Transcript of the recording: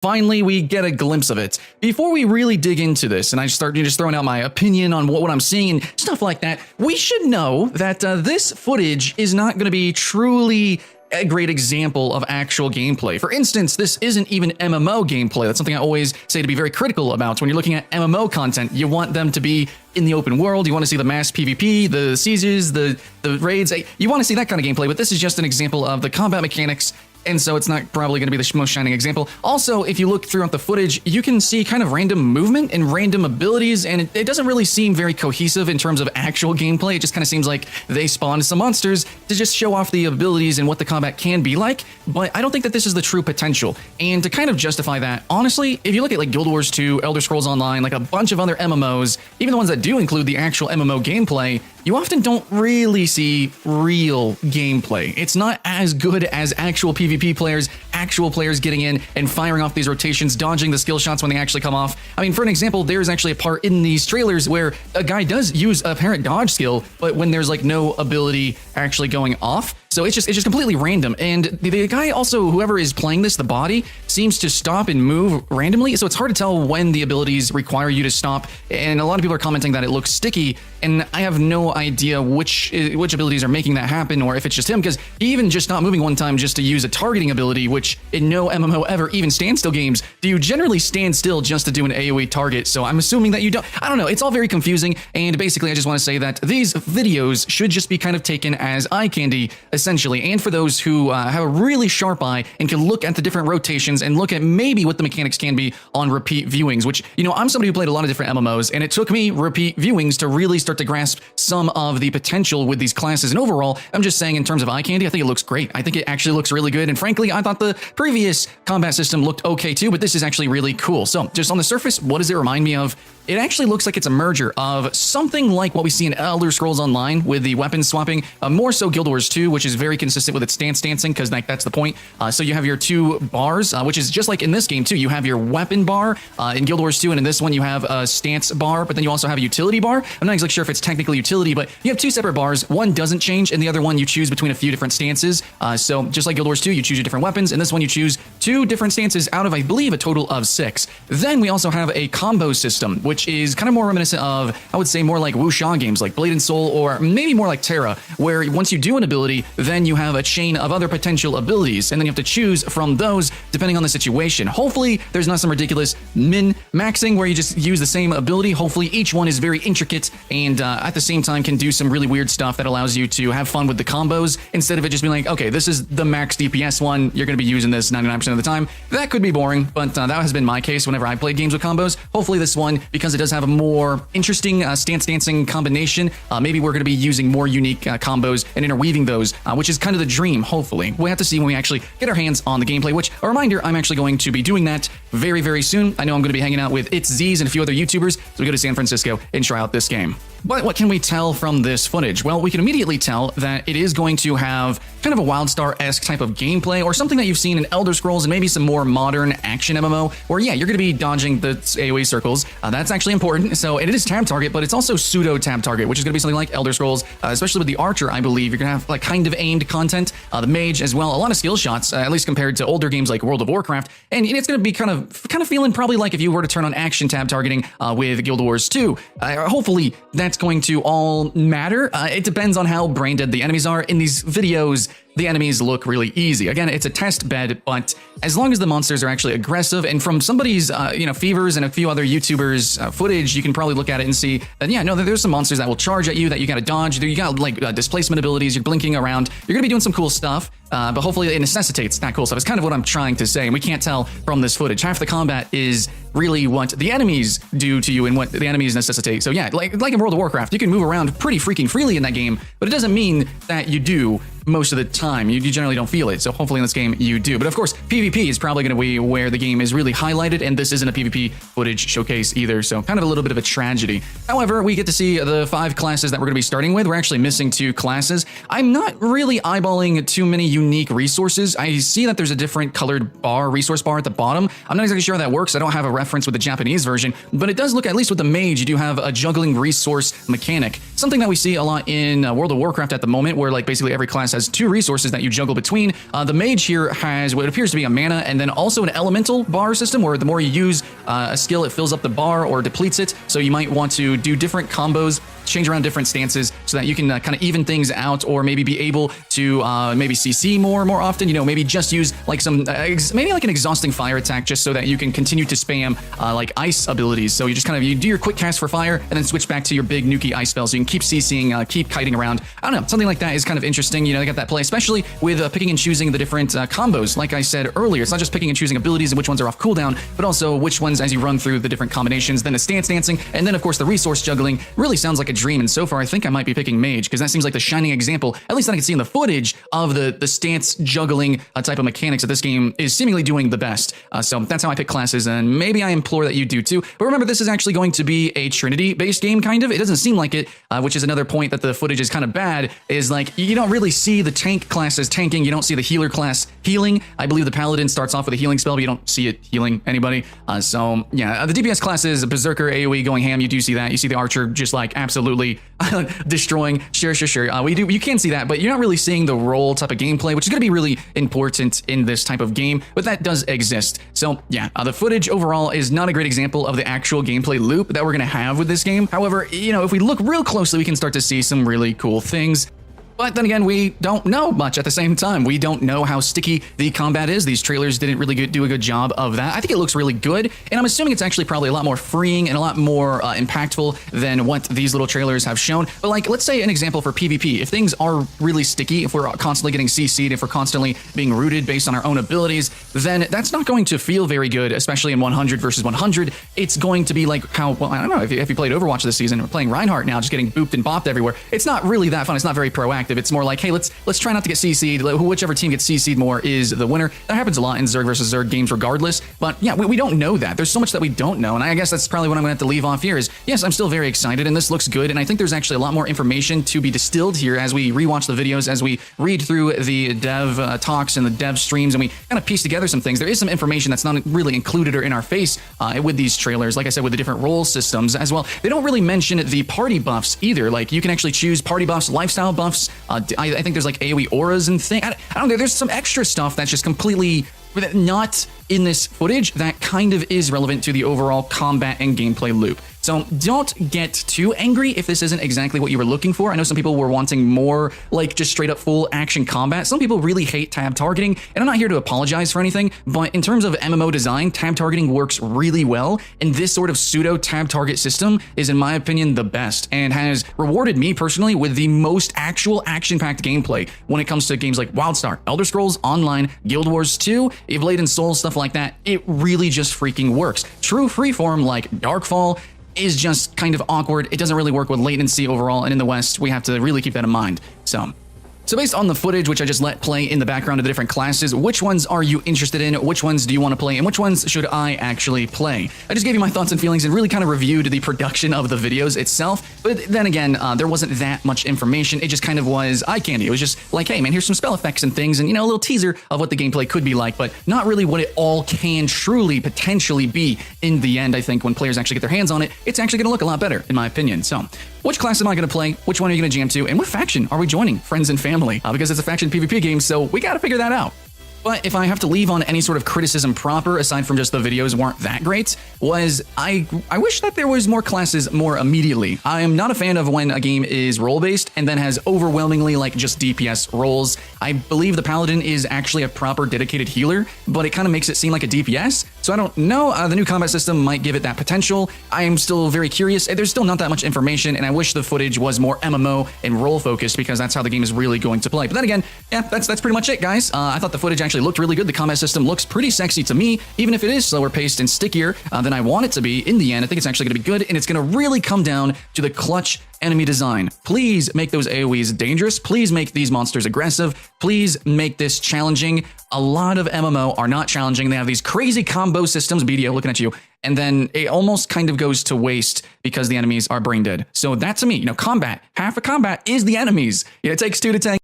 Finally, we get a glimpse of it. Before we really dig into this, and I start just throwing out my opinion on what I'm seeing and stuff like that, we should know that this footage is not going to be truly a great example of actual gameplay. For instance, this isn't even MMO gameplay. That's something I always say to be very critical about. When you're looking at MMO content, you want them to be in the open world. You want to see the mass PvP, the sieges, the raids. You want to see that kind of gameplay, but this is just an example of the combat mechanics. And so it's not probably going to be the most shining example. Also, if you look throughout the footage, you can see kind of random movement and random abilities, and it doesn't really seem very cohesive in terms of actual gameplay. It just kind of seems like they spawned some monsters to just show off the abilities and what the combat can be like, but I don't think that this is the true potential. And to kind of justify that, honestly, if you look at like Guild Wars 2, Elder Scrolls Online, like a bunch of other MMOs, even the ones that do include the actual MMO gameplay, you often don't really see real gameplay. It's not as good as actual PvP players, actual players getting in and firing off these rotations, dodging the skill shots when they actually come off. I mean, for an example, there's actually a part in these trailers where a guy does use a apparent dodge skill, but when there's like no ability actually going off. So it's just completely random. And the guy also, whoever is playing this, the body, seems to stop and move randomly. So it's hard to tell when the abilities require you to stop. And a lot of people are commenting that it looks sticky. And I have no idea which abilities are making that happen, or if it's just him, because even just not moving one time just to use a targeting ability, which in no MMO ever, even standstill games, do you generally stand still just to do an AoE target. So I'm assuming that you don't. I don't know. It's all very confusing. And basically, I just want to say that these videos should just be kind of taken as eye candy, essentially, and for those who have a really sharp eye and can look at the different rotations and look at maybe what the mechanics can be on repeat viewings, which, you know, I'm somebody who played a lot of different MMOs, and it took me repeat viewings to really start to grasp some of the potential with these classes. And overall, I'm just saying in terms of eye candy, I think it looks great. I think it actually looks really good. And frankly, I thought the previous combat system looked okay too, but this is actually really cool. So just on the surface, what does it remind me of? It actually looks like it's a merger of something like what we see in Elder Scrolls Online with the weapon swapping, more so Guild Wars 2, which is very consistent with its stance dancing, because that's the point. So you have your two bars, which is just like in this game too. You have your weapon bar in Guild Wars 2, and in this one you have a stance bar, but then you also have a utility bar. I'm not exactly sure if it's technically utility, but you have two separate bars. One doesn't change, and the other one you choose between a few different stances. So just like Guild Wars 2, you choose your different weapons, and this one you choose two different stances out of, I believe, a total of 6. Then we also have a combo system, which is kind of more reminiscent of, I would say, more like wuxia games like Blade and Soul, or maybe more like Terra, where once you do an ability, then you have a chain of other potential abilities, and then you have to choose from those depending on the situation. Hopefully, there's not some ridiculous min-maxing where you just use the same ability. Hopefully, each one is very intricate and at the same time can do some really weird stuff that allows you to have fun with the combos, instead of it just being like, okay, this is the max DPS one, you're going to be using this 99% of the time. That could be boring, but that has been my case whenever I played games with combos. Hopefully this one, because it does have a more interesting stance dancing combination, maybe we're going to be using more unique combos and interweaving those, which is kind of the dream, hopefully. We'll have to see when we actually get our hands on the gameplay, which, a reminder, I'm actually going to be doing that very, very soon. I know I'm going to be hanging out with It's Z's and a few other YouTubers, so we go to San Francisco and try out this game. But what can we tell from this footage? Well, we can immediately tell that it is going to have kind of a WildStar-esque type of gameplay, or something that you've seen in Elder Scrolls and maybe some more modern action MMO, where, yeah, you're going to be dodging the AoE circles. That's actually important. So it is tab target, but it's also pseudo tab target, which is going to be something like Elder Scrolls, especially with the Archer, I believe. You're going to have like kind of aimed content, the Mage as well, a lot of skill shots, at least compared to older games like World of Warcraft. And it's going to be kind of feeling probably like if you were to turn on action tab targeting with Guild Wars 2. Hopefully that's going to all matter. It depends on how brain dead the enemies are. In these videos, the enemies look really easy. Again, it's a test bed, but as long as the monsters are actually aggressive, and from somebody's, Fevers and a few other YouTubers' footage, you can probably look at it and see that, yeah, no, there's some monsters that will charge at you that you got to dodge. You got like displacement abilities. You're blinking around. You're going to be doing some cool stuff, but hopefully it necessitates that cool stuff. It's kind of what I'm trying to say, and we can't tell from this footage. Half the combat is really what the enemies do to you and what the enemies necessitate. So yeah, like in World of Warcraft, you can move around pretty freaking freely in that game, but it doesn't mean that you do most of the time. You generally don't feel it. So hopefully in this game you do. But of course, PvP is probably going to be where the game is really highlighted, and this isn't a PvP footage showcase either. So kind of a little bit of a tragedy. However, we get to see the 5 classes that we're going to be starting with. We're actually missing 2 classes. I'm not really eyeballing too many unique resources. I see that there's a different colored resource bar at the bottom. I'm not exactly sure how that works. I don't have a reference with the Japanese version, but it does look, at least with the Mage, you do have a juggling resource mechanic. Something that we see a lot in World of Warcraft at the moment, where like basically every class has has 2 resources that you juggle between. The mage here has what appears to be a mana and then also an elemental bar system where the more you use a skill, it fills up the bar or depletes it. So you might want to do different combos, change around different stances so that you can kind of even things out, or maybe be able to maybe CC more often, you know, maybe just use like some, maybe like an exhausting fire attack just so that you can continue to spam like ice abilities. So you just kind of, you do your quick cast for fire and then switch back to your big nuky ice spell so you can keep CCing, keep kiting around. I don't know, something like that is kind of interesting. You know, they got that play, especially with picking and choosing the different combos. Like I said earlier, it's not just picking and choosing abilities and which ones are off cooldown, but also which ones as you run through the different combinations, then the stance dancing, and then of course the resource juggling really sounds like a dream. And so far, I think I might be picking mage because that seems like the shining example, at least that I can see in the footage, of the stance juggling type of mechanics that this game is seemingly doing the best. So that's how I pick classes, and maybe I implore that you do too. But remember, this is actually going to be a Trinity-based game, kind of. It doesn't seem like it, which is another point that the footage is kind of bad, is like you don't really see the tank classes tanking, you don't see the healer class healing. I believe the Paladin starts off with a healing spell, but you don't see it healing anybody. So yeah, the DPS class is a Berserker AoE going ham, you do see that. You see the Archer just like absolutely destroying. Sure. You can see that, but you're not really seeing the role type of gameplay, which is going to be really important in this type of game, but that does exist. So yeah, the footage overall is not a great example of the actual gameplay loop that we're going to have with this game. However, you know, if we look real closely, we can start to see some really cool things. But then again, we don't know much at the same time. We don't know how sticky the combat is. These trailers didn't really do a good job of that. I think it looks really good, and I'm assuming it's actually probably a lot more freeing and a lot more impactful than what these little trailers have shown. But like, let's say an example for PvP. If things are really sticky, if we're constantly getting CC'd, if we're constantly being rooted based on our own abilities, then that's not going to feel very good, especially in 100 versus 100. It's going to be like how, well, I don't know, if you played Overwatch this season, we're playing Reinhardt now, just getting booped and bopped everywhere. It's not really that fun. It's not very proactive. It's more like, hey, let's try not to get CC'd. Whichever team gets CC'd more is the winner. That happens a lot in Zerg versus Zerg games regardless. But yeah, we don't know that. There's so much that we don't know. And I guess that's probably what I'm going to have to leave off here is, yes, I'm still very excited and this looks good. And I think there's actually a lot more information to be distilled here as we rewatch the videos, as we read through the dev talks and the dev streams, and we kind of piece together some things. There is some information that's not really included or in our face with these trailers. Like I said, with the different role systems as well. They don't really mention the party buffs either. Like you can actually choose party buffs, lifestyle buffs. I think there's like AoE auras and things. I don't know. There's some extra stuff that's just completely not in this footage that kind of is relevant to the overall combat and gameplay loop. So don't get too angry if this isn't exactly what you were looking for. I know some people were wanting more like just straight up full action combat. Some people really hate tab targeting, and I'm not here to apologize for anything, but in terms of MMO design, tab targeting works really well, and this sort of pseudo tab target system is, in my opinion, the best and has rewarded me personally with the most actual action-packed gameplay when it comes to games like WildStar, Elder Scrolls Online, Guild Wars 2, Blade and Soul, stuff like that. It really just freaking works. True freeform like Darkfall is just kind of awkward. It doesn't really work with latency overall, and in the West, we have to really keep that in mind. So based on the footage, which I just let play in the background of the different classes, which ones are you interested in? Which ones do you want to play? And which ones should I actually play? I just gave you my thoughts and feelings and really kind of reviewed the production of the videos itself. But then again, there wasn't that much information. It just kind of was eye candy. It was just like, hey man, here's some spell effects and things and, you know, a little teaser of what the gameplay could be like, but not really what it all can truly potentially be in the end. I think when players actually get their hands on it, it's actually going to look a lot better, in my opinion. So which class am I going to play? Which one are you going to jam to? And what faction are we joining? Friends and family? Because it's a faction PvP game, so we got to figure that out. But if I have to leave on any sort of criticism proper, aside from just the videos weren't that great, was I wish that there was more classes more immediately. I am not a fan of when a game is role-based and then has overwhelmingly like just DPS roles. I believe the Paladin is actually a proper dedicated healer, but it kind of makes it seem like a DPS. So I don't know, the new combat system might give it that potential. I am still very curious. There's still not that much information, and I wish the footage was more MMO and role-focused because that's how the game is really going to play. But then again, yeah, that's pretty much it, guys. I thought the footage actually looked really good. The combat system looks pretty sexy to me, even if it is slower paced and stickier than I want it to be. In the end, I think it's actually going to be good, and it's going to really come down to the clutch enemy design. Please make those AoEs dangerous. Please make these monsters aggressive. Please make this challenging. A lot of MMO are not challenging. They have these crazy combo systems, BDO looking at you, and then it almost kind of goes to waste because the enemies are brain dead. So that to me, combat, half of combat is the enemies. It takes 2 to tank.